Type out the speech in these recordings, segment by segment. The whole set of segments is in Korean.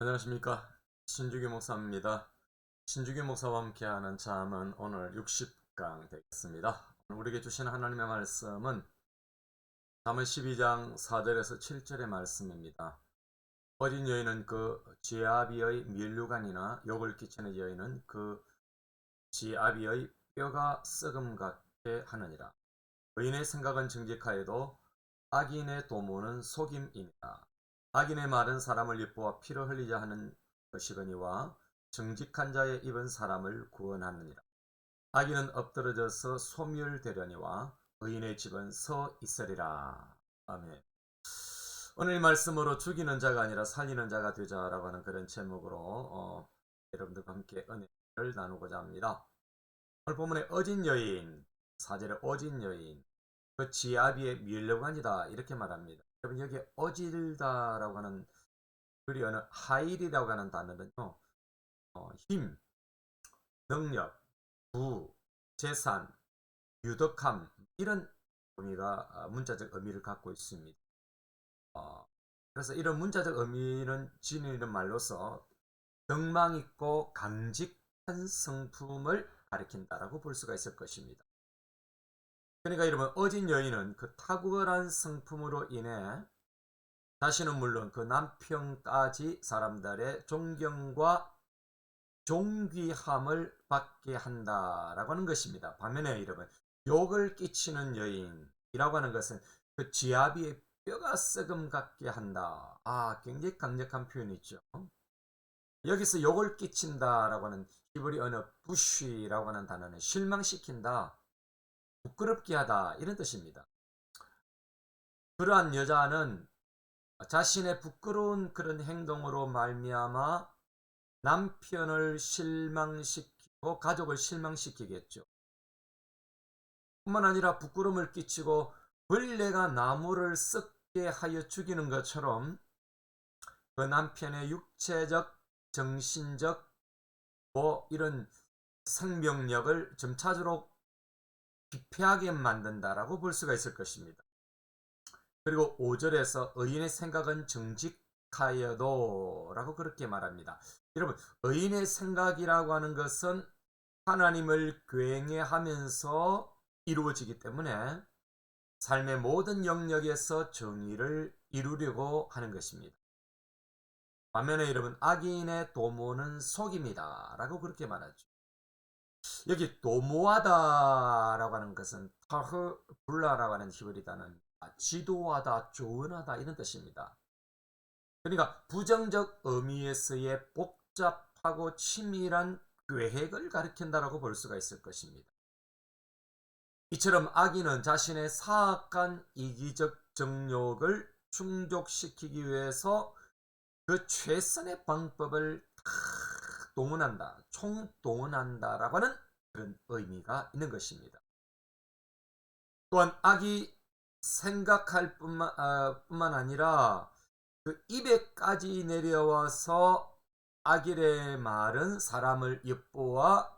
안녕하십니까. 신주기 목사입니다. 신주기 목사와 함께하는 잠언 오늘 60강 되겠습니다. 오늘 우리에게 주신 하나님의 말씀은 잠언 12장 4절에서 7절의 말씀입니다. 어린 여인은 그 지아비의 면류관이나 욕을 끼치는 여인은 그 지아비의 뼈가 썩음 같게 하느니라. 의인의 생각은 정직하여도 악인의 도모는 속임이니라. 악인의 말은 사람을 엿보아 피를 흘리자 하는 것이거니와 정직한 자의 입은 사람을 구원하느니라. 악인은 엎드러져서 소멸되려니와 의인의 집은 서 있으리라. 아멘. 오늘 말씀으로 죽이는 자가 아니라 살리는 자가 되자라고 하는 그런 제목으로 여러분들과 함께 은혜를 나누고자 합니다. 오늘 본문의 어진 여인, 4절의 어진 여인, 그 지아비의 면류관이다 이렇게 말합니다. 여러분 여기 어질다라고 하는 그리어는 하일이라고 하는 단어는요, 힘, 능력, 부, 재산, 유덕함 이런 의미가 문자적 의미를 갖고 있습니다. 그래서 이런 문자적 의미는 지니는 말로서 덕망 있고 강직한 성품을 가리킨다라고 볼 수가 있을 것입니다. 그러니까 여러분 어진 여인은 그 탁월한 성품으로 인해 자신은 물론 그 남편까지 사람들의 존경과 존귀함을 받게 한다라고 하는 것입니다. 반면에 여러분 욕을 끼치는 여인이라고 하는 것은 그 지아비의 뼈가 썩음 같게 한다. 굉장히 강력한 표현이죠. 여기서 욕을 끼친다라고 하는 히브리 언어 부쉬라고 하는 단어는 실망시킨다, 부끄럽게 하다 이런 뜻입니다. 그러한 여자는 자신의 부끄러운 그런 행동으로 말미암아 남편을 실망시키고 가족을 실망시키겠죠. 뿐만 아니라 부끄러움을 끼치고 벌레가 나무를 썩게 하여 죽이는 것처럼 그 남편의 육체적, 정신적 이런 생명력을 점차적으로 피폐하게 만든다라고 볼 수가 있을 것입니다. 그리고 5절에서 의인의 생각은 정직하여도 라고 그렇게 말합니다. 여러분 의인의 생각이라고 하는 것은 하나님을 굉해하면서 이루어지기 때문에 삶의 모든 영역에서 정의를 이루려고 하는 것입니다. 반면에 여러분 악인의 도모는 속입니다 라고 그렇게 말하죠. 여기 도모하다라고 하는 것은 타흐 불라라고 하는 히브리 단어는 지도하다, 조언하다 이런 뜻입니다. 그러니까 부정적 의미에서의 복잡하고 치밀한 계획을 가리킨다라고 볼 수가 있을 것입니다. 이처럼 악인은 자신의 사악한 이기적 정욕을 충족시키기 위해서 그 최선의 방법을 동원한다, 총동원한다라고 하는 그런 의미가 있는 것입니다. 또한 악이 생각할 뿐만 아니라 그 입에까지 내려와서 악인의 말은 사람을 엿보아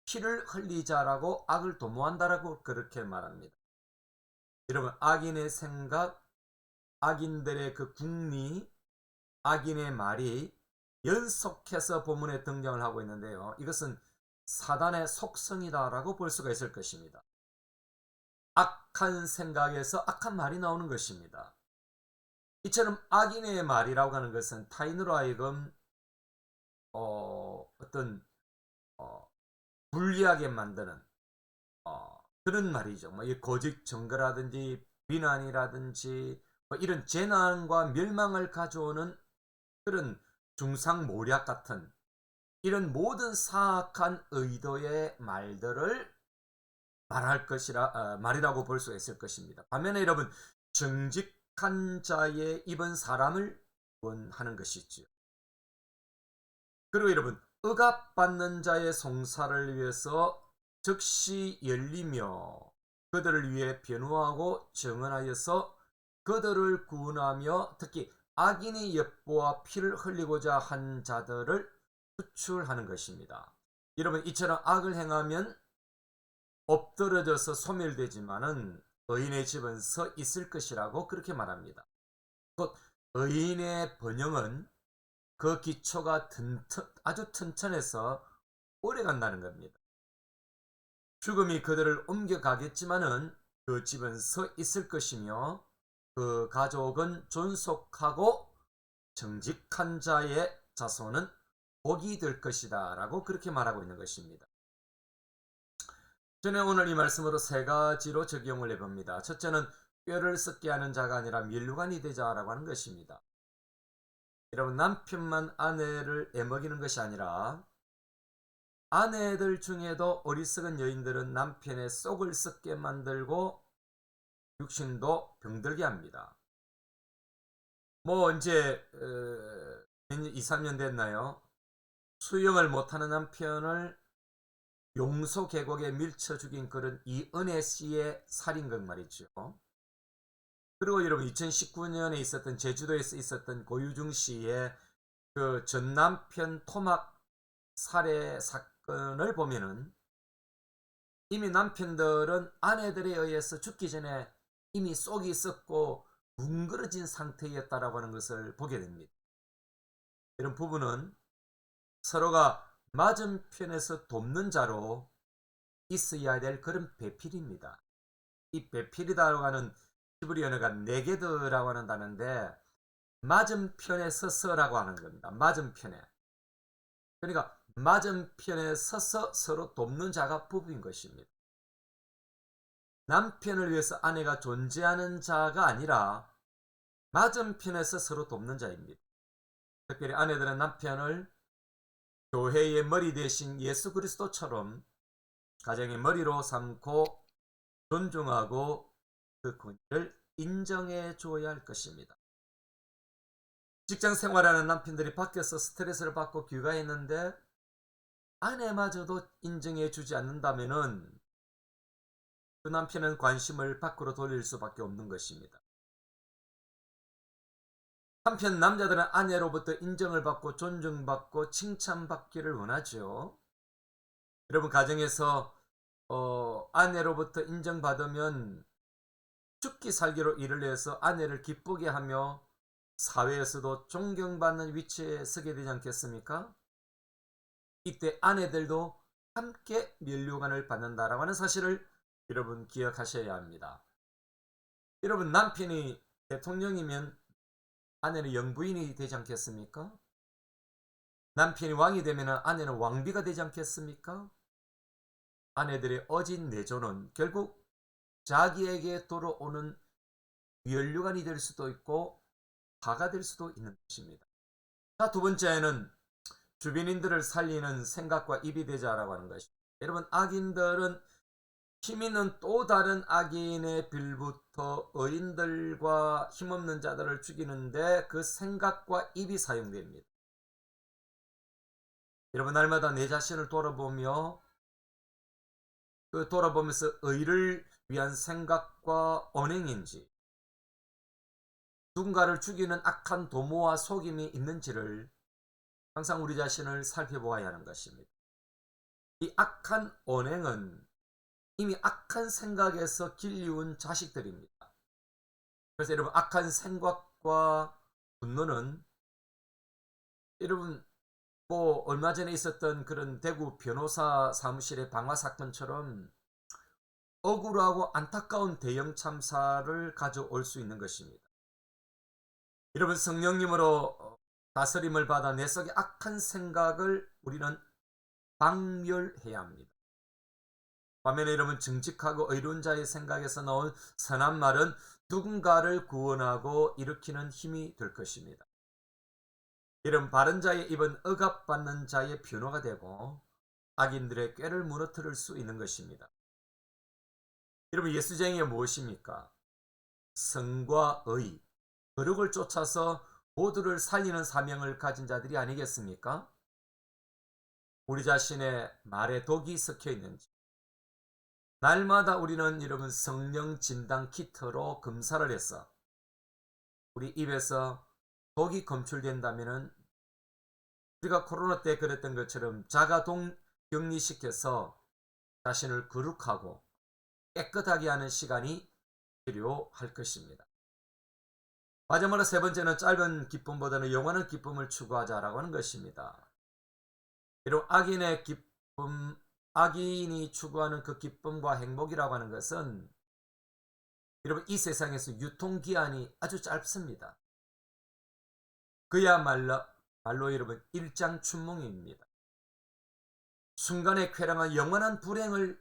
피를 흘리자라고 악을 도모한다라고 그렇게 말합니다. 여러분 악인의 생각, 악인들의 그 궁리, 악인의 말이 연속해서 본문에 등장을 하고 있는데요. 이것은 사단의 속성이다라고 볼 수가 있을 것입니다. 악한 생각에서 악한 말이 나오는 것입니다. 이처럼 악인의 말이라고 하는 것은 타인으로 하여금 어떤 불리하게 만드는 그런 말이죠. 이 거짓 증거라든지 비난이라든지 이런 재난과 멸망을 가져오는 그런 중상모략 같은 이런 모든 사악한 의도의 말들을 말이라고 볼 수 있을 것입니다. 반면에 여러분 정직한 자의 입은 사람을 구원하는 것이지요. 그리고 여러분 억압받는 자의 송사를 위해서 즉시 열리며 그들을 위해 변호하고 증언하여서 그들을 구원하며 특히 악인이 엿보아 피를 흘리고자 한 자들을 구출하는 것입니다. 여러분 이처럼 악을 행하면 엎드러져서 소멸되지만은 의인의 집은 서 있을 것이라고 그렇게 말합니다. 곧 의인의 번영은 그 기초가 아주 튼튼해서 오래 간다는 겁니다. 죽음이 그들을 옮겨가겠지만은 그 집은 서 있을 것이며 그 가족은 존속하고 정직한 자의 자손은 복이 될 것이다 라고 그렇게 말하고 있는 것입니다. 저는 오늘 이 말씀으로 세 가지로 적용을 해봅니다. 첫째는 뼈를 썩게 하는 자가 아니라 면류관이 되자라고 하는 것입니다. 여러분, 남편만 아내를 애먹이는 것이 아니라 아내들 중에도 어리석은 여인들은 남편의 속을 썩게 만들고 육신도 병들게 합니다. 뭐 이제 2, 3년 됐나요? 수영을 못하는 남편을 용소 계곡에 밀쳐 죽인 그런 이은혜 씨의 살인극 말이죠. 그리고 여러분 2019년에 있었던 제주도에서 있었던 고유중 씨의 그 전 남편 토막 살해 사건을 보면은 이미 남편들은 아내들에 의해서 죽기 전에 이미 속이 썩고 뭉그러진 상태였다라고 하는 것을 보게 됩니다. 이런 부분은 서로가 맞은편에서 돕는 자로 있어야 될 그런 배필입니다. 이 배필이라고 하는 히브리 언어가 네게드라고 하는 단어인데 맞은편에 서서라고 하는 겁니다. 맞은편에. 그러니까 맞은편에 서서 서로 돕는 자가 부부인 것입니다. 남편을 위해서 아내가 존재하는 자가 아니라 맞은편에서 서로 돕는 자입니다. 특별히 아내들은 남편을 교회의 머리 대신 예수 그리스도처럼 가정의 머리로 삼고 존중하고 그 권위를 인정해 줘야 할 것입니다. 직장 생활하는 남편들이 밖에서 스트레스를 받고 귀가했는데 아내마저도 인정해 주지 않는다면은 그 남편은 관심을 밖으로 돌릴 수밖에 없는 것입니다. 한편 남자들은 아내로부터 인정을 받고 존중받고 칭찬받기를 원하죠. 여러분 가정에서 아내로부터 인정받으면 죽기 살기로 일을 해서 아내를 기쁘게 하며 사회에서도 존경받는 위치에 서게 되지 않겠습니까? 이때 아내들도 함께 면류관을 받는다라고 하는 사실을 여러분 기억하셔야 합니다. 여러분 남편이 대통령이면 아내는 영부인이 되지 않겠습니까? 남편이 왕이 되면 아내는 왕비가 되지 않겠습니까? 아내들의 어진 내조는 결국 자기에게 돌아오는 면류관이 될 수도 있고 화가 될 수도 있는 것입니다. 자, 두 번째는 주변인들을 살리는 생각과 입이 되자라고 하는 것입니다. 여러분 악인들은 힘있는 또 다른 악인의 빌부터 의인들과 힘없는 자들을 죽이는데 그 생각과 입이 사용됩니다. 여러분 날마다 내 자신을 돌아보며 돌아보면서 의를 위한 생각과 언행인지 누군가를 죽이는 악한 도모와 속임이 있는지를 항상 우리 자신을 살펴보아야 하는 것입니다. 이 악한 언행은 이미 악한 생각에서 길리운 자식들입니다. 그래서 여러분 악한 생각과 분노는 여러분 뭐 얼마 전에 있었던 그런 대구 변호사 사무실의 방화 사건처럼 억울하고 안타까운 대형 참사를 가져올 수 있는 것입니다. 여러분 성령님으로 다스림을 받아 내 속의 악한 생각을 우리는 박멸해야 합니다. 반면에 여러분 정직하고 의로운 자의 생각에서 나온 선한 말은 누군가를 구원하고 일으키는 힘이 될 것입니다. 이런 바른 자의 입은 억압받는 자의 변호가 되고 악인들의 꾀를 무너뜨릴 수 있는 것입니다. 여러분 예수쟁이가 무엇입니까? 성과 의, 거룩을 쫓아서 모두를 살리는 사명을 가진 자들이 아니겠습니까? 우리 자신의 말에 독이 섞여 있는지 날마다 우리는 여러분 성령 진단 키트로 검사를 해서 우리 입에서 독이 검출된다면 우리가 코로나 때 그랬던 것처럼 자가 격리시켜서 자신을 거룩하고 깨끗하게 하는 시간이 필요할 것입니다. 마지막으로 세 번째는 짧은 기쁨보다는 영원한 기쁨을 추구하자라고 하는 것입니다. 여러분, 악인의 기쁨, 악인이 추구하는 그 기쁨과 행복이라고 하는 것은 여러분 이 세상에서 유통기한이 아주 짧습니다. 그야말로 여러분 일장춘몽입니다. 순간의 쾌락은 영원한 불행으로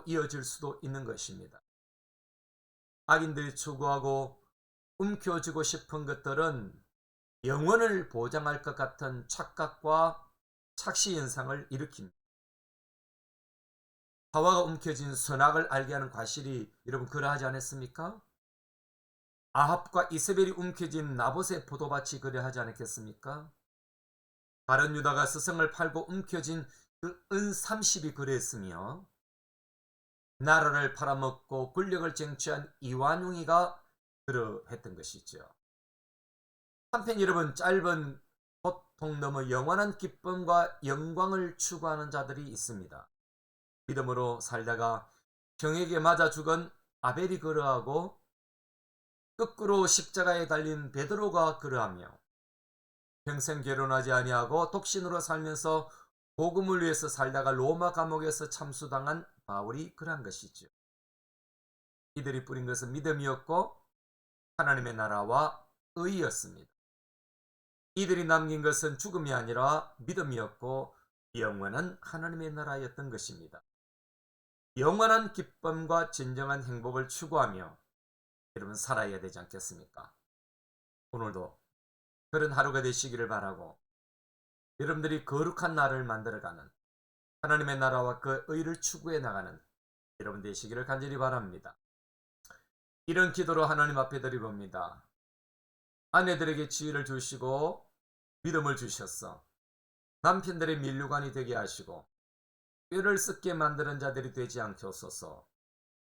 이어질 수도 있는 것입니다. 악인들이 추구하고 움켜쥐고 싶은 것들은 영원을 보장할 것 같은 착각과 착시 현상을 일으킵니다. 하와가 움켜쥔 선악을 알게 하는 과실이 여러분 그러하지 않았습니까? 아합과 이세벨이 움켜쥔 나봇의 포도밭이 그러하지 않았겠습니까? 다른 유다가 스승을 팔고 움켜쥔 그 은 30이 그랬으며 나라를 팔아먹고 권력을 쟁취한 이완용이가 그러했던 것이죠. 한편 여러분 짧은 고통 넘어 영원한 기쁨과 영광을 추구하는 자들이 있습니다. 믿음으로 살다가 형에게 맞아 죽은 아벨이 그러하고 거꾸로 십자가에 달린 베드로가 그러하며 평생 결혼하지 아니하고 독신으로 살면서 복음을 위해서 살다가 로마 감옥에서 참수당한 바울이 그러한 것이죠. 이들이 뿌린 것은 믿음이었고 하나님의 나라와 의였습니다. 이들이 남긴 것은 죽음이 아니라 믿음이었고 영원한 하나님의 나라였던 것입니다. 영원한 기쁨과 진정한 행복을 추구하며 여러분 살아야 되지 않겠습니까? 오늘도 그런 하루가 되시기를 바라고 여러분들이 거룩한 나라를 만들어가는 하나님의 나라와 그 의를 추구해 나가는 여러분 되시기를 간절히 바랍니다. 이런 기도로 하나님 앞에 드리봅니다. 아내들에게 지혜를 주시고 믿음을 주셨어. 남편들의 밀류관이 되게 하시고 뼈를 썩게 만드는 자들이 되지 않게 하소서.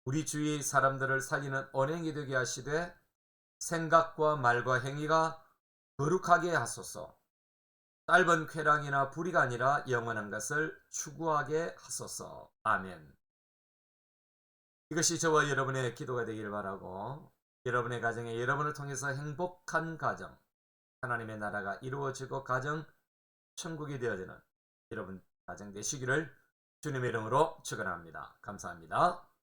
우리 주위 사람들을 살리는 언행이 되게 하시되 생각과 말과 행위가 거룩하게 하소서. 짧은 쾌락이나 불의가 아니라 영원한 것을 추구하게 하소서. 아멘. 이것이 저와 여러분의 기도가 되길 바라고 여러분의 가정에 여러분을 통해서 행복한 가정, 하나님의 나라가 이루어지고 가정 천국이 되어지는 여러분 가정 되시기를 주님의 이름으로 축원합니다. 감사합니다.